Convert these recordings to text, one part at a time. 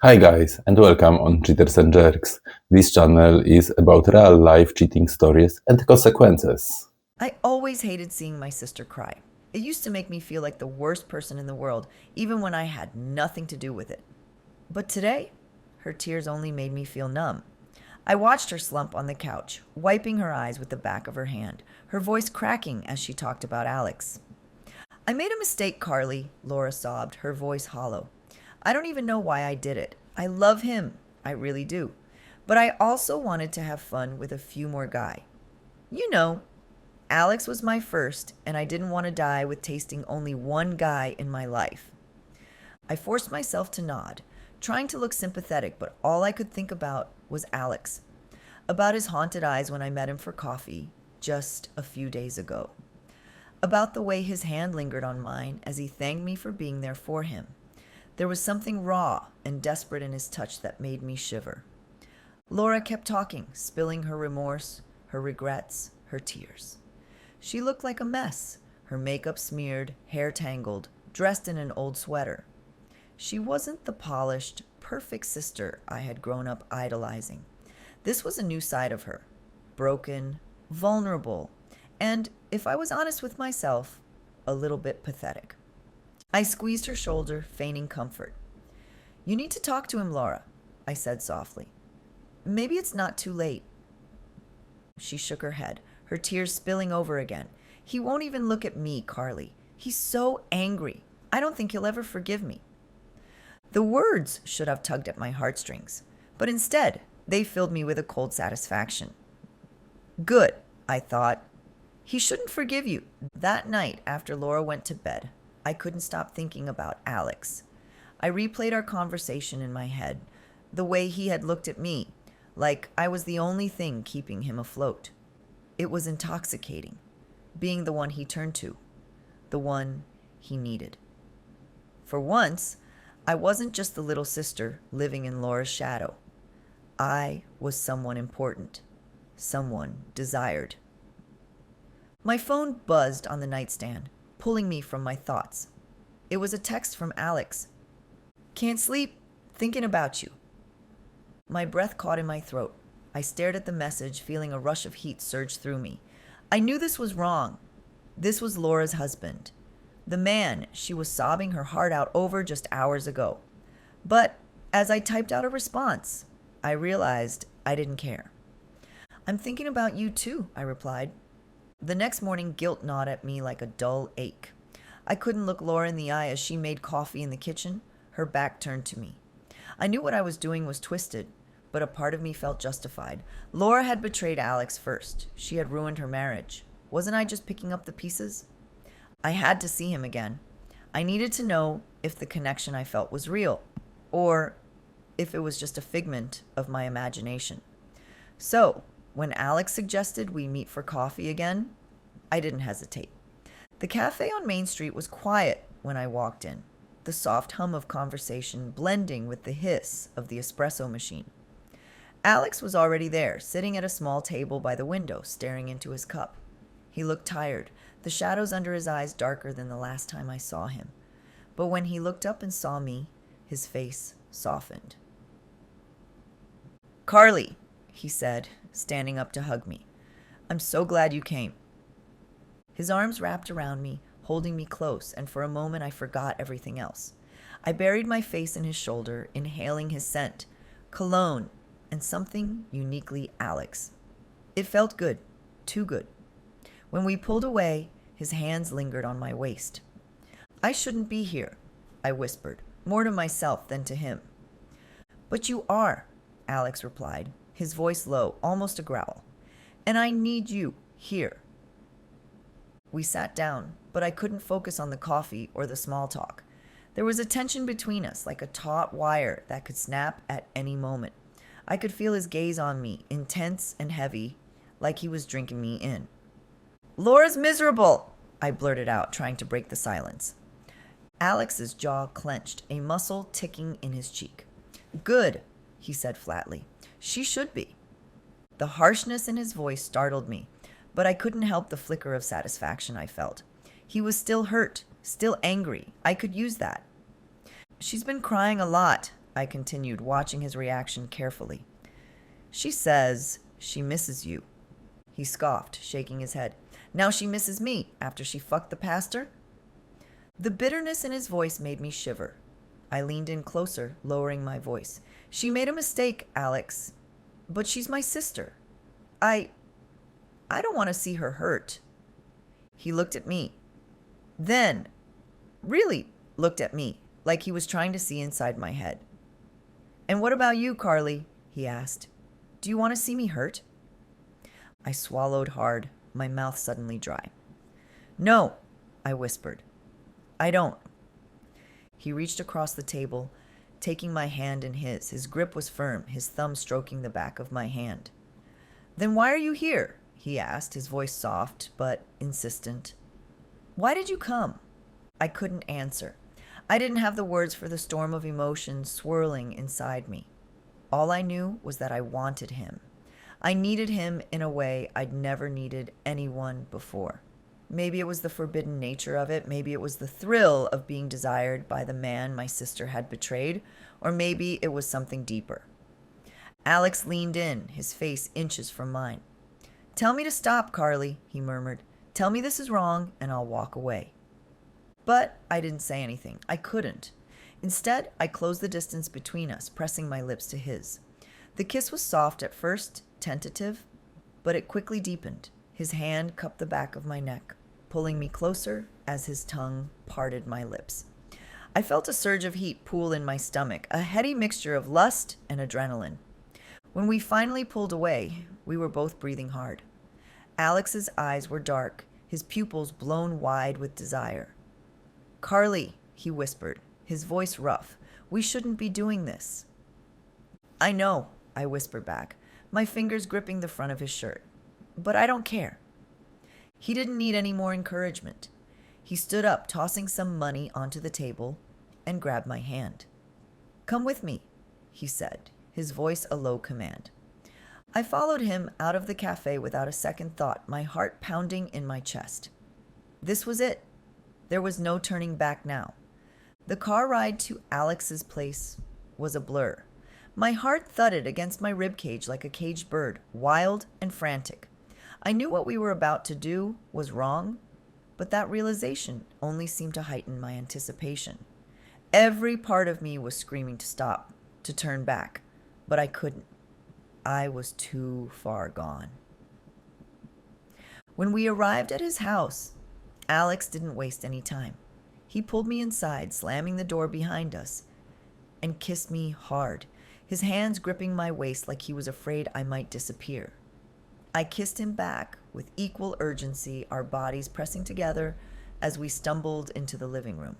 Hi guys, and welcome on Cheaters and Jerks. This channel is about real life cheating stories and consequences. I always hated seeing my sister cry. It used to make me feel like the worst person in the world, even when I had nothing to do with it. But today, her tears only made me feel numb. I watched her slump on the couch, wiping her eyes with the back of her hand, her voice cracking as she talked about Alex. I made a mistake, Carly, Laura sobbed, her voice hollow. I don't even know why I did it. I love him. I really do. But I also wanted to have fun with a few more guys. You know, Alex was my first, and I didn't want to die with tasting only one guy in my life. I forced myself to nod, trying to look sympathetic, but all I could think about was Alex, about his haunted eyes when I met him for coffee just a few days ago, about the way his hand lingered on mine as he thanked me for being there for him. There was something raw and desperate in his touch that made me shiver. Laura kept talking, spilling her remorse, her regrets, her tears. She looked like a mess, her makeup smeared, hair tangled, dressed in an old sweater. She wasn't the polished, perfect sister I had grown up idolizing. This was a new side of her, broken, vulnerable, and, if I was honest with myself, a little bit pathetic. I squeezed her shoulder, feigning comfort. "You need to talk to him, Laura," I said softly. "Maybe it's not too late." She shook her head, her tears spilling over again. "He won't even look at me, Carly. He's so angry. I don't think he'll ever forgive me." The words should have tugged at my heartstrings, but instead, they filled me with a cold satisfaction. Good, I thought. He shouldn't forgive you. That night, after Laura went to bed, I couldn't stop thinking about Alex. I replayed our conversation in my head, the way he had looked at me, like I was the only thing keeping him afloat. It was intoxicating, being the one he turned to, the one he needed. For once, I wasn't just the little sister living in Laura's shadow. I was someone important, someone desired. My phone buzzed on the nightstand, pulling me from my thoughts. It was a text from Alex. "Can't sleep, thinking about you." My breath caught in my throat. I stared at the message, feeling a rush of heat surge through me. I knew this was wrong. This was Laura's husband, the man she was sobbing her heart out over just hours ago. But as I typed out a response, I realized I didn't care. "I'm thinking about you too," I replied. The next morning, guilt gnawed at me like a dull ache. I couldn't look Laura in the eye as she made coffee in the kitchen, her back turned to me. I knew what I was doing was twisted, but a part of me felt justified. Laura had betrayed Alex first. She had ruined her marriage. Wasn't I just picking up the pieces? I had to see him again. I needed to know if the connection I felt was real, or if it was just a figment of my imagination. So, when Alex suggested we meet for coffee again, I didn't hesitate. The cafe on Main Street was quiet when I walked in, the soft hum of conversation blending with the hiss of the espresso machine. Alex was already there, sitting at a small table by the window, staring into his cup. He looked tired, the shadows under his eyes darker than the last time I saw him. But when he looked up and saw me, his face softened. "Carly," he said, standing up to hug me. "I'm so glad you came." His arms wrapped around me, holding me close, and for a moment I forgot everything else. I buried my face in his shoulder, inhaling his scent, cologne, and something uniquely Alex. It felt good, too good. When we pulled away, his hands lingered on my waist. "I shouldn't be here," I whispered, more to myself than to him. "But you are," Alex replied, his voice low, almost a growl. "And I need you here." We sat down, but I couldn't focus on the coffee or the small talk. There was a tension between us, like a taut wire that could snap at any moment. I could feel his gaze on me, intense and heavy, like he was drinking me in. "Laura's miserable," I blurted out, trying to break the silence. Alex's jaw clenched, a muscle ticking in his cheek. "Good," he said flatly. "She should be." The harshness in his voice startled me, but I couldn't help the flicker of satisfaction I felt. He was still hurt, still angry. I could use that. "She's been crying a lot," I continued, watching his reaction carefully. She says she misses you. He scoffed, shaking his head. Now she misses me after she fucked the pastor? The bitterness in his voice made me shiver. I leaned in closer, lowering my voice. She made a mistake, Alex. But she's my sister. I don't want to see her hurt. He looked at me. Then, really looked at me, like he was trying to see inside my head. And what about you, Carly? He asked. Do you want to see me hurt? I swallowed hard, my mouth suddenly dry. No, I whispered. I don't. He reached across the table, taking my hand in his. His grip was firm, his thumb stroking the back of my hand. Then why are you here? He asked, his voice soft but insistent. Why did you come? I couldn't answer. I didn't have the words for the storm of emotions swirling inside me. All I knew was that I wanted him. I needed him in a way I'd never needed anyone before. Maybe it was the forbidden nature of it. Maybe it was the thrill of being desired by the man my sister had betrayed. Or maybe it was something deeper. Alex leaned in, his face inches from mine. Tell me to stop, Carly, he murmured. Tell me this is wrong, and I'll walk away. But I didn't say anything. I couldn't. Instead, I closed the distance between us, pressing my lips to his. The kiss was soft at first, tentative, but it quickly deepened. His hand cupped the back of my neck, pulling me closer as his tongue parted my lips. I felt a surge of heat pool in my stomach, a heady mixture of lust and adrenaline. When we finally pulled away, we were both breathing hard. Alex's eyes were dark, his pupils blown wide with desire. Carly, he whispered, his voice rough, we shouldn't be doing this. I know, I whispered back, my fingers gripping the front of his shirt. But I don't care. He didn't need any more encouragement. He stood up, tossing some money onto the table, and grabbed my hand. Come with me, he said, his voice a low command. I followed him out of the cafe without a second thought, my heart pounding in my chest. This was it. There was no turning back now. The car ride to Alex's place was a blur. My heart thudded against my ribcage like a caged bird, wild and frantic. I knew what we were about to do was wrong, but that realization only seemed to heighten my anticipation. Every part of me was screaming to stop, to turn back, but I couldn't. I was too far gone. When we arrived at his house, Alex didn't waste any time. He pulled me inside, slamming the door behind us, and kissed me hard, his hands gripping my waist like he was afraid I might disappear. I kissed him back with equal urgency, our bodies pressing together as we stumbled into the living room.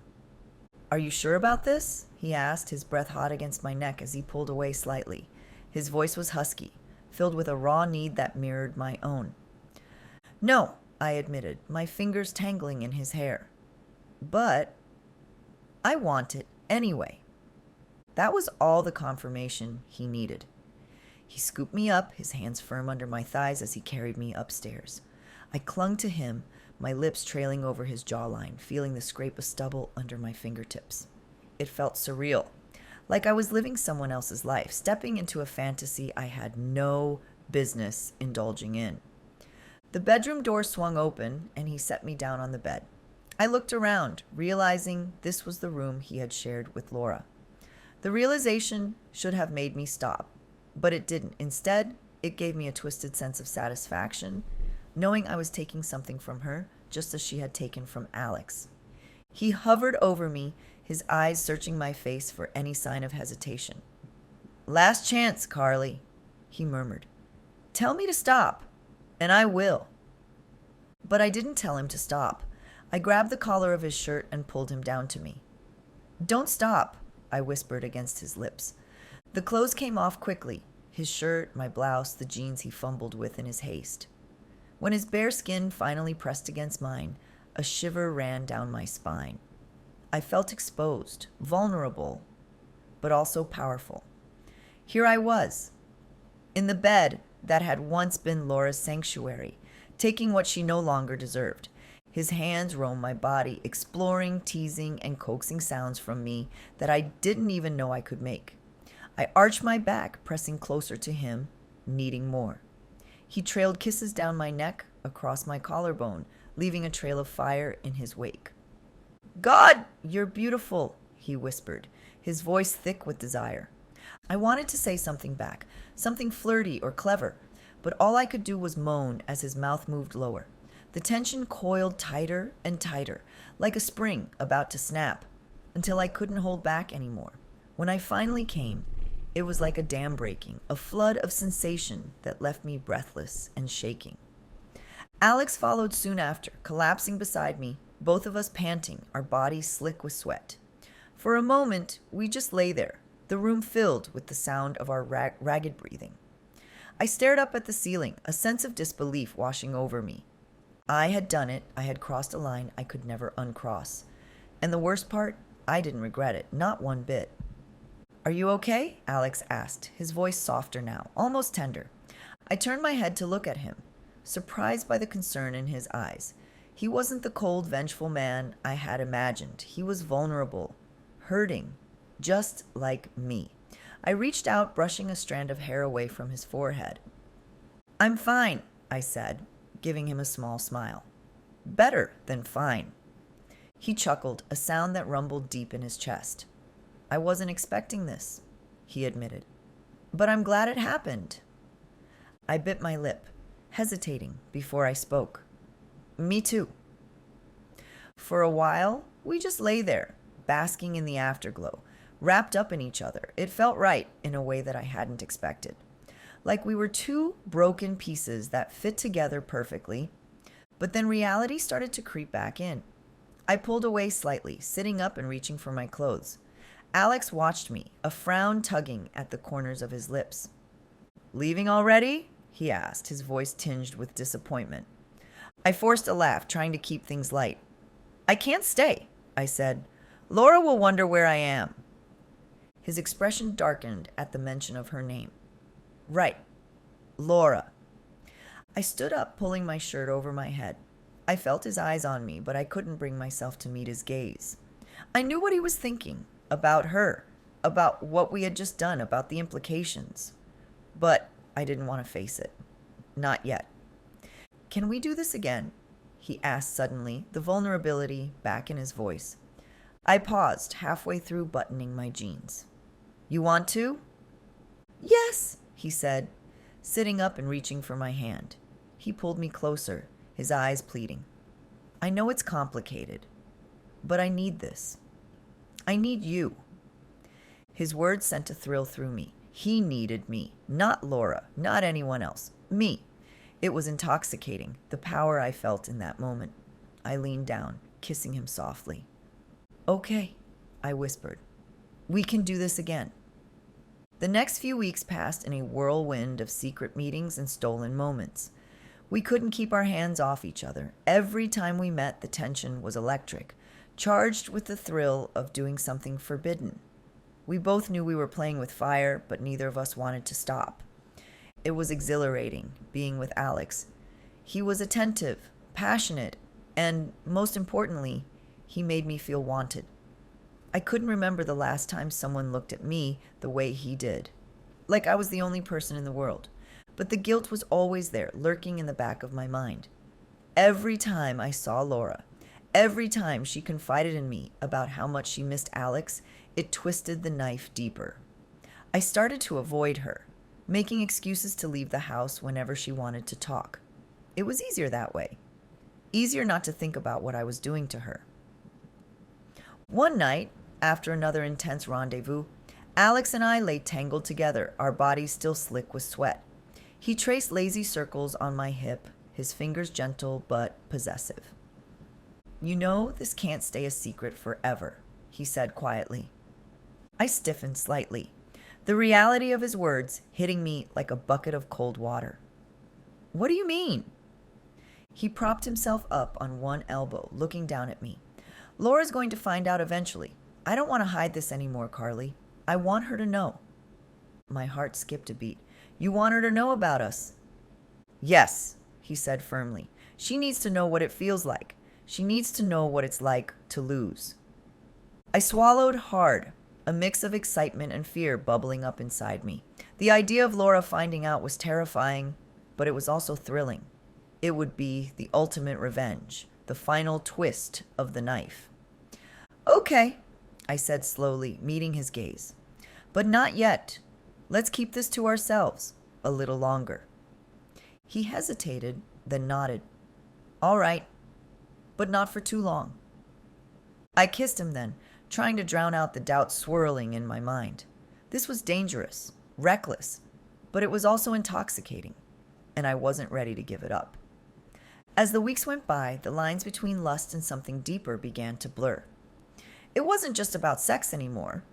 Are you sure about this? He asked, his breath hot against my neck as he pulled away slightly. His voice was husky, filled with a raw need that mirrored my own. No, I admitted, my fingers tangling in his hair. But I want it anyway. That was all the confirmation he needed. He scooped me up, his hands firm under my thighs as he carried me upstairs. I clung to him, my lips trailing over his jawline, feeling the scrape of stubble under my fingertips. It felt surreal, like I was living someone else's life, stepping into a fantasy I had no business indulging in. The bedroom door swung open, and he set me down on the bed. I looked around, realizing this was the room he had shared with Laura. The realization should have made me stop, but it didn't. Instead, it gave me a twisted sense of satisfaction, knowing I was taking something from her, just as she had taken from Alex. He hovered over me, his eyes searching my face for any sign of hesitation. Last chance, Carly, he murmured. Tell me to stop, and I will. But I didn't tell him to stop. I grabbed the collar of his shirt and pulled him down to me. Don't stop, I whispered against his lips. The clothes came off quickly, his shirt, my blouse, the jeans he fumbled with in his haste. When his bare skin finally pressed against mine, a shiver ran down my spine. I felt exposed, vulnerable, but also powerful. Here I was, in the bed that had once been Laura's sanctuary, taking what she no longer deserved. His hands roamed my body, exploring, teasing, and coaxing sounds from me that I didn't even know I could make. I arched my back, pressing closer to him, needing more. He trailed kisses down my neck, across my collarbone, leaving a trail of fire in his wake. "God, you're beautiful," he whispered, his voice thick with desire. I wanted to say something back, something flirty or clever, but all I could do was moan as his mouth moved lower. The tension coiled tighter and tighter, like a spring about to snap, until I couldn't hold back anymore. When I finally came, it was like a dam breaking, a flood of sensation that left me breathless and shaking. Alex followed soon after, collapsing beside me, both of us panting, our bodies slick with sweat. For a moment, we just lay there, the room filled with the sound of our ragged breathing. I stared up at the ceiling, a sense of disbelief washing over me. I had done it. I had crossed a line I could never uncross. And the worst part, I didn't regret it, not one bit. "Are you okay?" Alex asked, his voice softer now, almost tender. I turned my head to look at him, surprised by the concern in his eyes. He wasn't the cold, vengeful man I had imagined. He was vulnerable, hurting, just like me. I reached out, brushing a strand of hair away from his forehead. "I'm fine," I said, giving him a small smile. "Better than fine." He chuckled, a sound that rumbled deep in his chest. "I wasn't expecting this," he admitted. "But I'm glad it happened." I bit my lip, hesitating before I spoke. "Me too." For a while, we just lay there, basking in the afterglow, wrapped up in each other. It felt right in a way that I hadn't expected. Like we were two broken pieces that fit together perfectly, but then reality started to creep back in. I pulled away slightly, sitting up and reaching for my clothes. Alex watched me, a frown tugging at the corners of his lips. "Leaving already?" he asked, his voice tinged with disappointment. I forced a laugh, trying to keep things light. "I can't stay," I said. "Laura will wonder where I am." His expression darkened at the mention of her name. "Right. Laura." I stood up, pulling my shirt over my head. I felt his eyes on me, but I couldn't bring myself to meet his gaze. I knew what he was thinking, about her, about what we had just done, about the implications. But I didn't want to face it. Not yet. "Can we do this again?" he asked suddenly, the vulnerability back in his voice. I paused, halfway through buttoning my jeans. "You want to?" "Yes," he said, sitting up and reaching for my hand. He pulled me closer, his eyes pleading. "I know it's complicated, but I need this. I need you." His words sent a thrill through me. He needed me, not Laura, not anyone else. Me. It was intoxicating, the power I felt in that moment. I leaned down, kissing him softly. "Okay," I whispered. "We can do this again." The next few weeks passed in a whirlwind of secret meetings and stolen moments. We couldn't keep our hands off each other. Every time we met, the tension was electric, charged with the thrill of doing something forbidden. We both knew we were playing with fire, but neither of us wanted to stop. It was exhilarating, being with Alex. He was attentive, passionate, and, most importantly, he made me feel wanted. I couldn't remember the last time someone looked at me the way he did, like I was the only person in the world. But the guilt was always there, lurking in the back of my mind. Every time I saw Laura, every time she confided in me about how much she missed Alex, it twisted the knife deeper. I started to avoid her, making excuses to leave the house whenever she wanted to talk. It was easier that way. Easier not to think about what I was doing to her. One night, after another intense rendezvous, Alex and I lay tangled together, our bodies still slick with sweat. He traced lazy circles on my hip, his fingers gentle but possessive. "You know, this can't stay a secret forever," he said quietly. I stiffened slightly, the reality of his words hitting me like a bucket of cold water. "What do you mean?" He propped himself up on one elbow, looking down at me. "Laura's going to find out eventually. I don't want to hide this anymore, Carly. I want her to know." My heart skipped a beat. "You want her to know about us?" "Yes," he said firmly. "She needs to know what it feels like. She needs to know what it's like to lose." I swallowed hard. a mix of excitement and fear bubbling up inside me. The idea of Laura finding out was terrifying, but it was also thrilling. It would be the ultimate revenge, the final twist of the knife. "Okay," I said slowly, meeting his gaze. "But not yet. Let's keep this to ourselves a little longer." He hesitated, then nodded. "All right, but not for too long." I kissed him then, trying to drown out the doubt swirling in my mind. This was dangerous, reckless, but it was also intoxicating, and I wasn't ready to give it up. As the weeks went by, the lines between lust and something deeper began to blur. It wasn't just about sex anymore.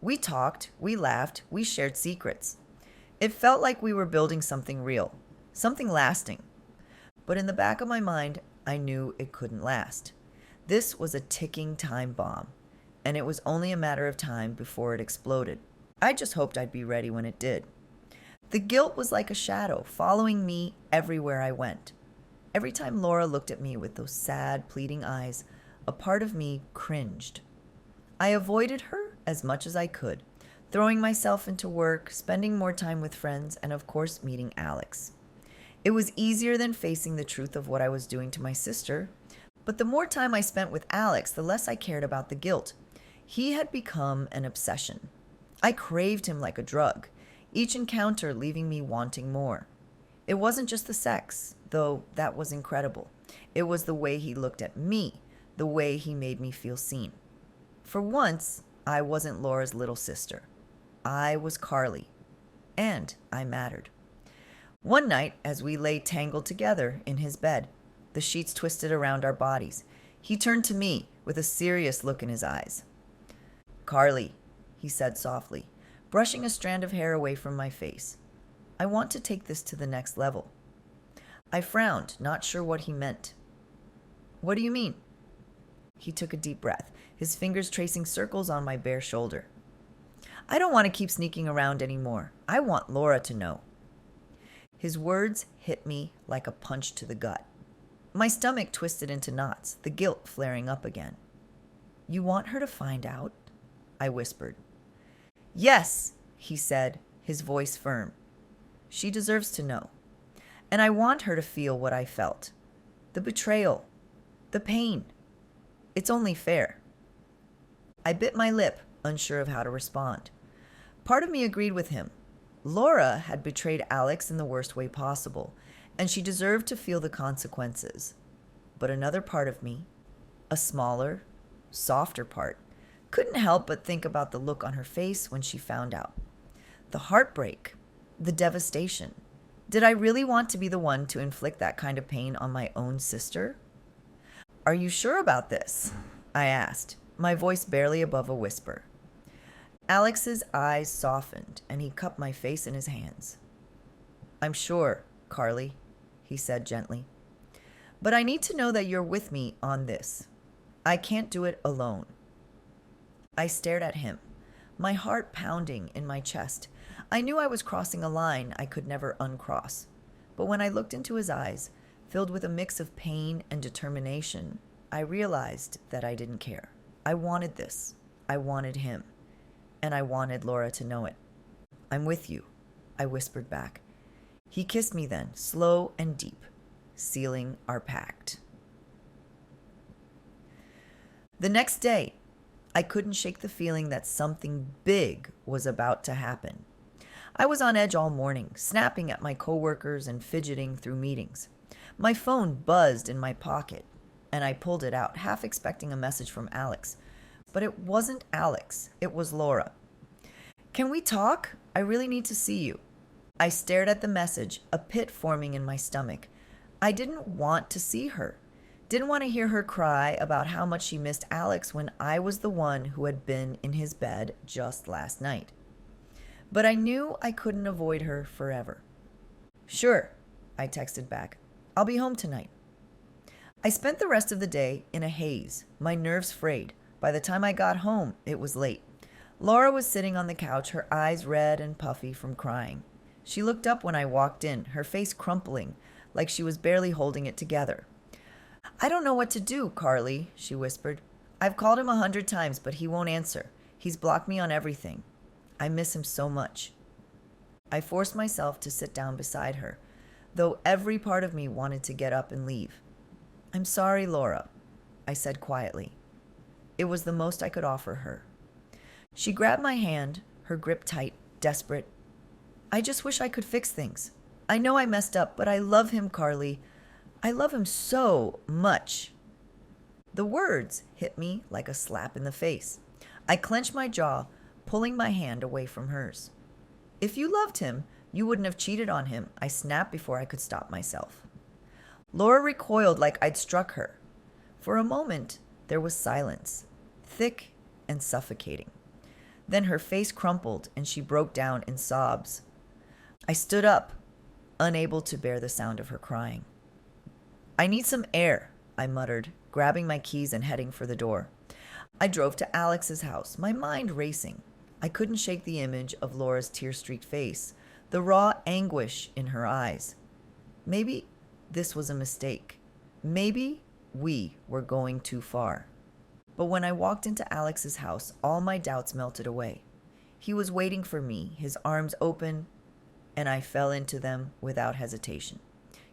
We talked, we laughed, we shared secrets. It felt like we were building something real, something lasting. But in the back of my mind, I knew it couldn't last. This was a ticking time bomb, and it was only a matter of time before it exploded. I just hoped I'd be ready when it did. The guilt was like a shadow, following me everywhere I went. Every time Laura looked at me with those sad, pleading eyes, a part of me cringed. I avoided her as much as I could, throwing myself into work, spending more time with friends, and of course meeting Alex. It was easier than facing the truth of what I was doing to my sister, but the more time I spent with Alex, the less I cared about the guilt. He had become an obsession. I craved him like a drug, each encounter leaving me wanting more. It wasn't just the sex, though that was incredible. It was the way he looked at me, the way he made me feel seen. For once, I wasn't Laura's little sister. I was Carly, and I mattered. One night, as we lay tangled together in his bed, the sheets twisted around our bodies, he turned to me with a serious look in his eyes. "Carly," he said softly, brushing a strand of hair away from my face, "I want to take this to the next level." I frowned, not sure what he meant. "What do you mean?" He took a deep breath, his fingers tracing circles on my bare shoulder. "I don't want to keep sneaking around anymore. I want Laura to know." His words hit me like a punch to the gut. My stomach twisted into knots, the guilt flaring up again. "You want her to find out?" I whispered. "Yes," he said, his voice firm. "She deserves to know. And I want her to feel what I felt. The betrayal. The pain. It's only fair." I bit my lip, unsure of how to respond. Part of me agreed with him. Laura had betrayed Alex in the worst way possible, and she deserved to feel the consequences. But another part of me, a smaller, softer part, couldn't help but think about the look on her face when she found out. The heartbreak, the devastation. Did I really want to be the one to inflict that kind of pain on my own sister? "Are you sure about this?" I asked, my voice barely above a whisper. Alex's eyes softened, and he cupped my face in his hands. "I'm sure, Carly," he said gently. "But I need to know that you're with me on this. I can't do it alone." I stared at him, my heart pounding in my chest. I knew I was crossing a line I could never uncross. But when I looked into his eyes, filled with a mix of pain and determination, I realized that I didn't care. I wanted this. I wanted him. And I wanted Laura to know it. "I'm with you," I whispered back. He kissed me then, slow and deep, sealing our pact. The next day, I couldn't shake the feeling that something big was about to happen. I was on edge all morning, snapping at my coworkers and fidgeting through meetings. My phone buzzed in my pocket, and I pulled it out, half expecting a message from Alex. But it wasn't Alex, it was Laura. "Can we talk? I really need to see you." I stared at the message, a pit forming in my stomach. I didn't want to see her. Didn't want to hear her cry about how much she missed Alex when I was the one who had been in his bed just last night. But I knew I couldn't avoid her forever. "Sure," I texted back. "I'll be home tonight." I spent the rest of the day in a haze, my nerves frayed. By the time I got home, it was late. Laura was sitting on the couch, her eyes red and puffy from crying. She looked up when I walked in, her face crumpling, like she was barely holding it together. "I don't know what to do, Carly," she whispered. "I've called him 100 times, but he won't answer. He's blocked me on everything. I miss him so much. I forced myself to sit down beside her, though every part of me wanted to get up and leave. I'm sorry, Laura, I said quietly. It was the most I could offer her. She grabbed my hand, her grip tight, desperate. I just wish I could fix things. I know I messed up, but I love him, Carly. I love him so much. The words hit me like a slap in the face. I clenched my jaw, pulling my hand away from hers. If you loved him, you wouldn't have cheated on him, I snapped before I could stop myself. Laura recoiled like I'd struck her. For a moment, there was silence, thick and suffocating. Then her face crumpled and she broke down in sobs. I stood up, unable to bear the sound of her crying. I need some air, I muttered, grabbing my keys and heading for the door. I drove to Alex's house, my mind racing. I couldn't shake the image of Laura's tear-streaked face, the raw anguish in her eyes. Maybe this was a mistake. Maybe we were going too far. But when I walked into Alex's house, all my doubts melted away. He was waiting for me, his arms open, and I fell into them without hesitation.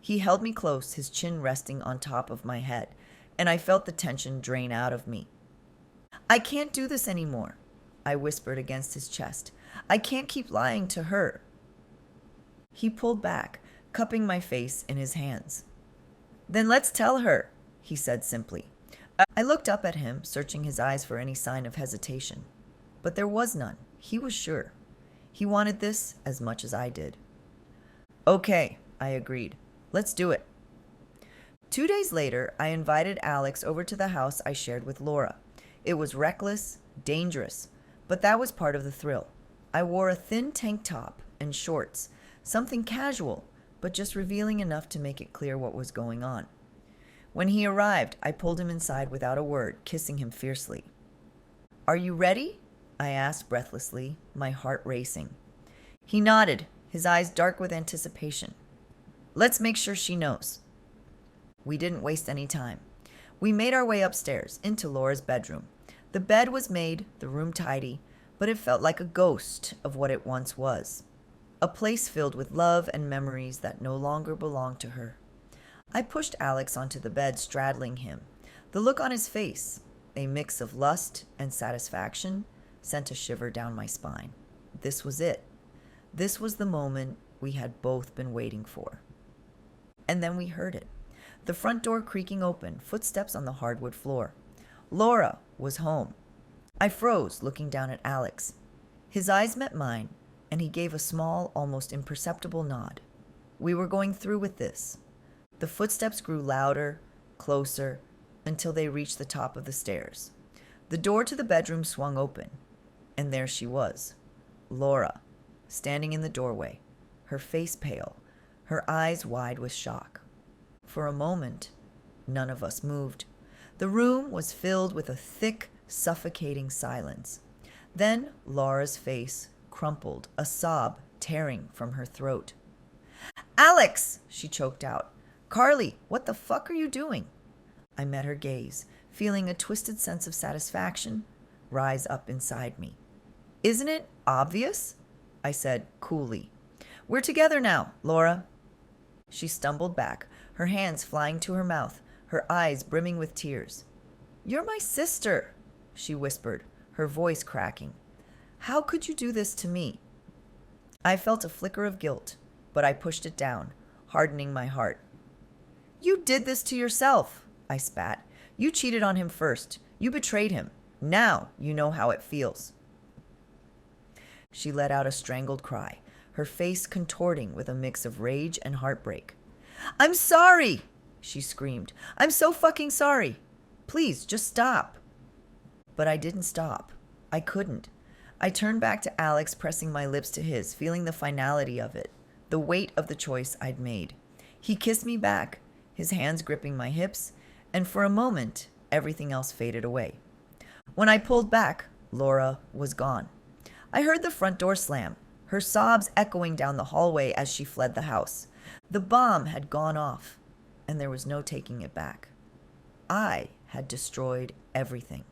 He held me close, his chin resting on top of my head, and I felt the tension drain out of me. I can't do this anymore, I whispered against his chest. I can't keep lying to her. He pulled back, cupping my face in his hands. Then let's tell her, he said simply. I looked up at him, searching his eyes for any sign of hesitation. But there was none. He was sure. He wanted this as much as I did. Okay, I agreed. Let's do it. 2 days later, I invited Alex over to the house I shared with Laura. It was reckless, dangerous, but that was part of the thrill. I wore a thin tank top and shorts, something casual, but just revealing enough to make it clear what was going on. When he arrived, I pulled him inside without a word, kissing him fiercely. Are you ready? I asked breathlessly, my heart racing. He nodded, his eyes dark with anticipation. Let's make sure she knows. We didn't waste any time. We made our way upstairs, into Laura's bedroom. The bed was made, the room tidy, but it felt like a ghost of what it once was. A place filled with love and memories that no longer belonged to her. I pushed Alex onto the bed, straddling him. The look on his face, a mix of lust and satisfaction, sent a shiver down my spine. This was it. This was the moment we had both been waiting for. And then we heard it. The front door creaking open, footsteps on the hardwood floor. Laura was home. I froze, looking down at Alex. His eyes met mine, and he gave a small, almost imperceptible nod. We were going through with this. The footsteps grew louder, closer, until they reached the top of the stairs. The door to the bedroom swung open, and there she was, Laura, standing in the doorway, her face pale, her eyes wide with shock. For a moment, none of us moved. The room was filled with a thick, suffocating silence. Then Laura's face crumpled, a sob tearing from her throat. Alex, she choked out. Carly, what the fuck are you doing? I met her gaze, feeling a twisted sense of satisfaction rise up inside me. Isn't it obvious? I said coolly. We're together now, Laura. She stumbled back, her hands flying to her mouth, her eyes brimming with tears. You're my sister, she whispered, her voice cracking. How could you do this to me? I felt a flicker of guilt, but I pushed it down, hardening my heart. You did this to yourself, I spat. You cheated on him first. You betrayed him. Now you know how it feels. She let out a strangled cry, her face contorting with a mix of rage and heartbreak. I'm sorry, she screamed. I'm so fucking sorry. Please, just stop. But I didn't stop. I couldn't. I turned back to Alex, pressing my lips to his, feeling the finality of it, the weight of the choice I'd made. He kissed me back, his hands gripping my hips, and for a moment, everything else faded away. When I pulled back, Laura was gone. I heard the front door slam, her sobs echoing down the hallway as she fled the house. The bomb had gone off, and there was no taking it back. I had destroyed everything.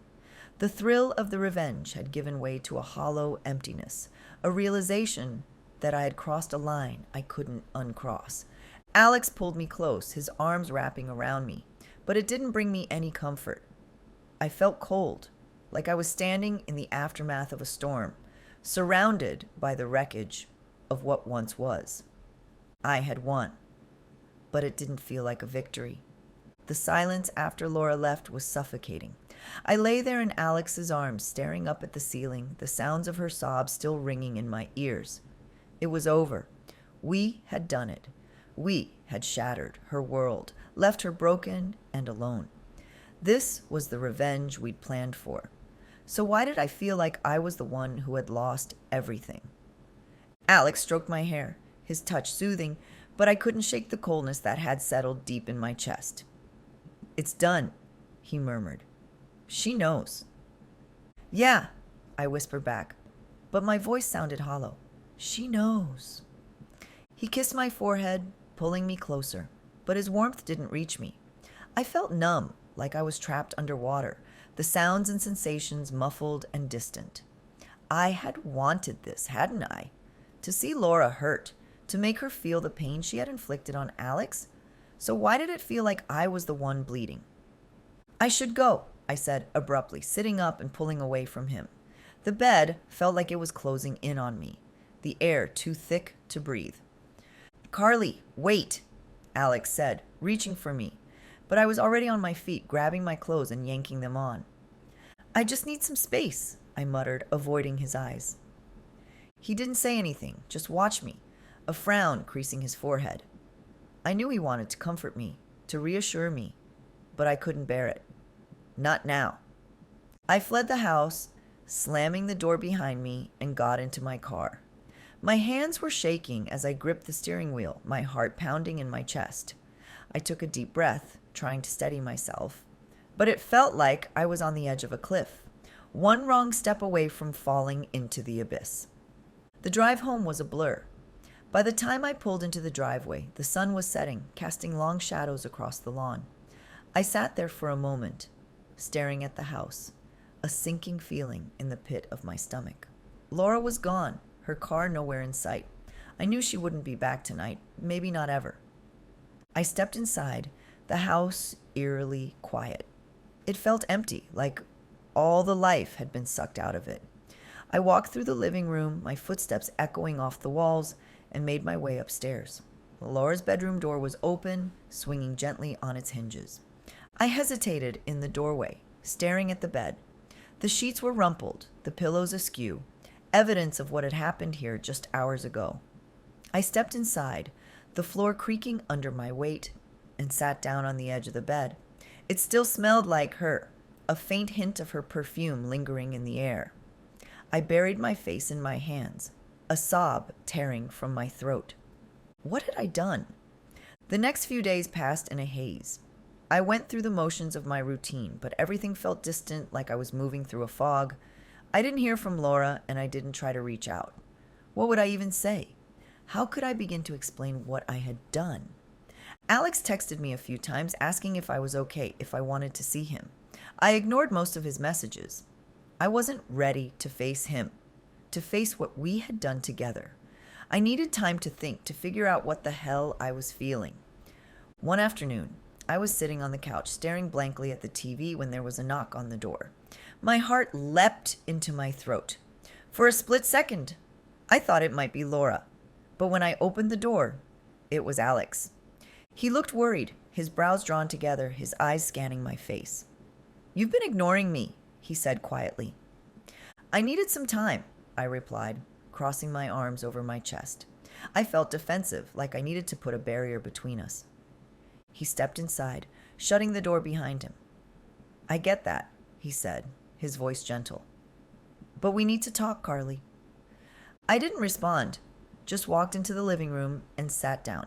The thrill of the revenge had given way to a hollow emptiness, a realization that I had crossed a line I couldn't uncross. Alex pulled me close, his arms wrapping around me, but it didn't bring me any comfort. I felt cold, like I was standing in the aftermath of a storm, surrounded by the wreckage of what once was. I had won, but it didn't feel like a victory. The silence after Laura left was suffocating. I lay there in Alex's arms, staring up at the ceiling, the sounds of her sobs still ringing in my ears. It was over. We had done it. We had shattered her world, left her broken and alone. This was the revenge we'd planned for. So why did I feel like I was the one who had lost everything? Alex stroked my hair, his touch soothing, but I couldn't shake the coldness that had settled deep in my chest. "It's done," he murmured. "She knows." "Yeah," I whispered back, but my voice sounded hollow. "She knows." He kissed my forehead, pulling me closer, but his warmth didn't reach me. I felt numb, like I was trapped underwater, the sounds and sensations muffled and distant. I had wanted this, hadn't I? To see Laura hurt, to make her feel the pain she had inflicted on Alex? So why did it feel like I was the one bleeding? "I should go," I said abruptly, sitting up and pulling away from him. The bed felt like it was closing in on me, the air too thick to breathe. "Carly, wait," Alex said, reaching for me, but I was already on my feet, grabbing my clothes and yanking them on. "I just need some space," I muttered, avoiding his eyes. He didn't say anything, just watched me, a frown creasing his forehead. I knew he wanted to comfort me, to reassure me, but I couldn't bear it. Not now. I fled the house, slamming the door behind me, and got into my car. My hands were shaking as I gripped the steering wheel, my heart pounding in my chest. I took a deep breath, trying to steady myself, but it felt like I was on the edge of a cliff, one wrong step away from falling into the abyss. The drive home was a blur. By the time I pulled into the driveway, the sun was setting, casting long shadows across the lawn. I sat there for a moment, staring at the house, a sinking feeling in the pit of my stomach. Laura was gone, her car nowhere in sight. I knew she wouldn't be back tonight, maybe not ever. I stepped inside, the house eerily quiet. It felt empty, like all the life had been sucked out of it. I walked through the living room, my footsteps echoing off the walls, and made my way upstairs. Laura's bedroom door was open, swinging gently on its hinges. I hesitated in the doorway, staring at the bed. The sheets were rumpled, the pillows askew, evidence of what had happened here just hours ago. I stepped inside, the floor creaking under my weight, and sat down on the edge of the bed. It still smelled like her, a faint hint of her perfume lingering in the air. I buried my face in my hands, a sob tearing from my throat. What had I done? The next few days passed in a haze. I went through the motions of my routine, but everything felt distant, like I was moving through a fog. I didn't hear from Laura, and I didn't try to reach out. What would I even say? How could I begin to explain what I had done? Alex texted me a few times, asking if I was okay, if I wanted to see him. I ignored most of his messages. I wasn't ready to face him, to face what we had done together. I needed time to think, to figure out what the hell I was feeling. One afternoon, I was sitting on the couch, staring blankly at the TV when there was a knock on the door. My heart leapt into my throat. For a split second, I thought it might be Laura. But when I opened the door, it was Alex. He looked worried, his brows drawn together, his eyes scanning my face. "You've been ignoring me," he said quietly. "I needed some time," I replied, crossing my arms over my chest. I felt defensive, like I needed to put a barrier between us. He stepped inside, shutting the door behind him. "I get that," he said, his voice gentle. "But we need to talk, Carly." I didn't respond, just walked into the living room and sat down.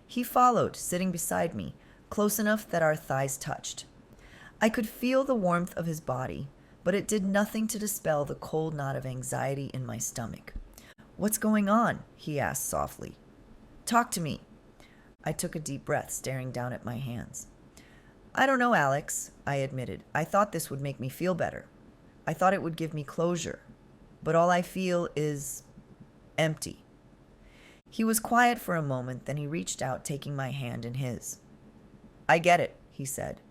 He followed, sitting beside me, close enough that our thighs touched. I could feel the warmth of his body, but it did nothing to dispel the cold knot of anxiety in my stomach. "What's going on?" he asked softly. "Talk to me." I took a deep breath, staring down at my hands. "I don't know, Alex," I admitted. "I thought this would make me feel better." I thought it would give me closure, but all I feel is empty. He was quiet for a moment, then he reached out, taking my hand in his. I get it, he said.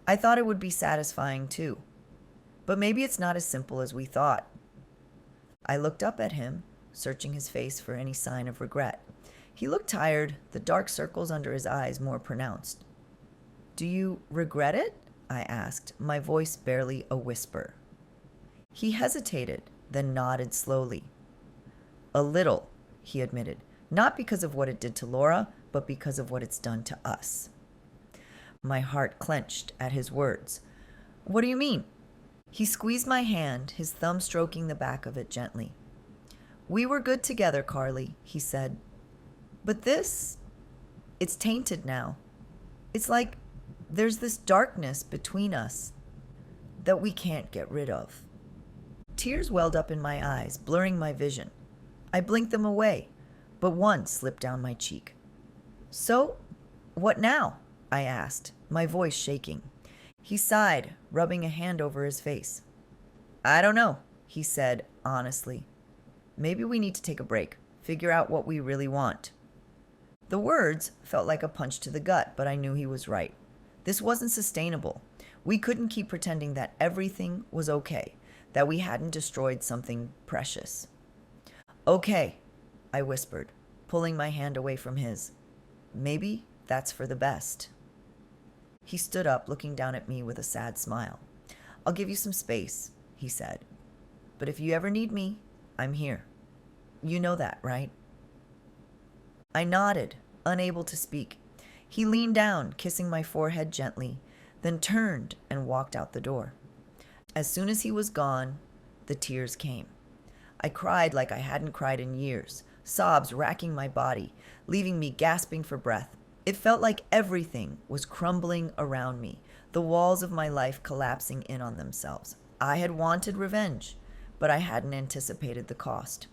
I thought it would be satisfying too. But maybe it's not as simple as we thought. I looked up at him, searching his face for any sign of regret. He looked tired, the dark circles under his eyes more pronounced. Do you regret it? I asked, my voice barely a whisper. He hesitated, then nodded slowly. A little, he admitted, not because of what it did to Laura, but because of what it's done to us. My heart clenched at his words. What do you mean? He squeezed my hand, his thumb stroking the back of it gently. We were good together, Carly, he said. But this, it's tainted now. It's like there's this darkness between us that we can't get rid of. Tears welled up in my eyes, blurring my vision. I blinked them away, but one slipped down my cheek. So, what now? I asked, my voice shaking. He sighed, rubbing a hand over his face. I don't know, he said honestly. Maybe we need to take a break, figure out what we really want. The words felt like a punch to the gut, but I knew he was right. This wasn't sustainable. We couldn't keep pretending that everything was okay, that we hadn't destroyed something precious. Okay, I whispered, pulling my hand away from his. Maybe that's for the best. He stood up, looking down at me with a sad smile. I'll give you some space, he said. But if you ever need me, I'm here. You know that, right? I nodded, unable to speak. He leaned down, kissing my forehead gently, then turned and walked out the door. As soon as he was gone, the tears came. I cried like I hadn't cried in years, sobs racking my body, leaving me gasping for breath. It felt like everything was crumbling around me, the walls of my life collapsing in on themselves. I had wanted revenge, but I hadn't anticipated the cost.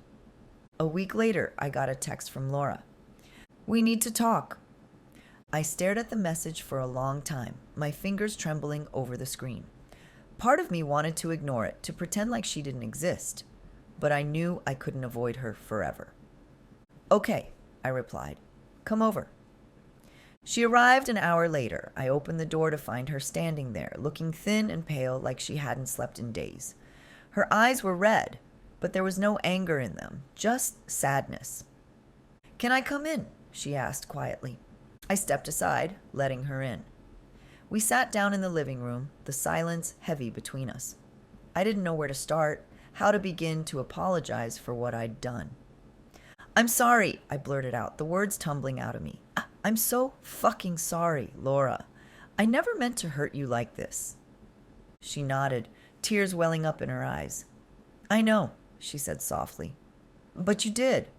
A week later, I got a text from Laura. We need to talk. I stared at the message for a long time, my fingers trembling over the screen. Part of me wanted to ignore it, to pretend like she didn't exist, but I knew I couldn't avoid her forever. Okay, I replied. Come over. She arrived an hour later. I opened the door to find her standing there, looking thin and pale like she hadn't slept in days. Her eyes were red, but there was no anger in them, just sadness. Can I come in? She asked quietly. I stepped aside, letting her in. We sat down in the living room, the silence heavy between us. I didn't know where to start, how to begin to apologize for what I'd done. I'm sorry, I blurted out, the words tumbling out of me. I'm so fucking sorry, Laura. I never meant to hurt you like this. She nodded, tears welling up in her eyes. I know, she said softly. But you did.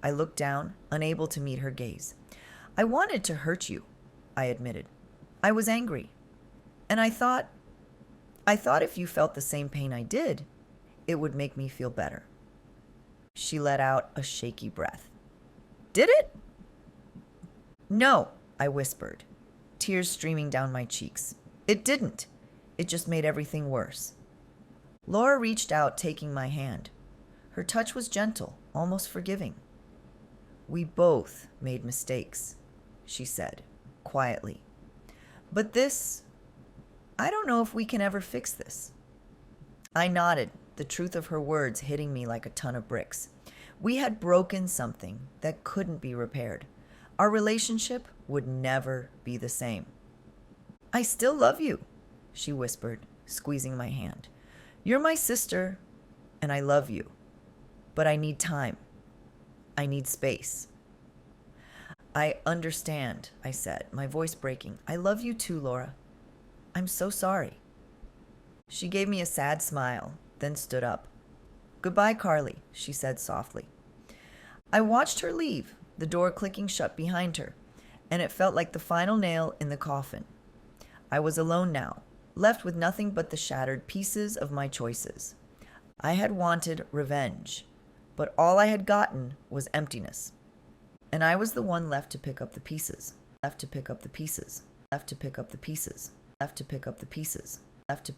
I looked down, unable to meet her gaze. I wanted to hurt you, I admitted. I was angry. And I thought if you felt the same pain I did, it would make me feel better. She let out a shaky breath. Did it? No, I whispered, tears streaming down my cheeks. It didn't. It just made everything worse. Laura reached out, taking my hand. Her touch was gentle, almost forgiving. We both made mistakes, she said, quietly. But I don't know if we can ever fix this. I nodded, the truth of her words hitting me like a ton of bricks. We had broken something that couldn't be repaired. Our relationship would never be the same. I still love you, she whispered, squeezing my hand. You're my sister, and I love you. But I need time. I need space. I understand, I said, my voice breaking. I love you too, Laura. I'm so sorry. She gave me a sad smile, then stood up. Goodbye, Carly, she said softly. I watched her leave, the door clicking shut behind her, and it felt like the final nail in the coffin. I was alone now, left with nothing but the shattered pieces of my choices. I had wanted revenge, but all I had gotten was emptiness. And I was the one left to pick up the pieces, left to pick up the pieces, left to pick up the pieces, left to pick up the pieces, left to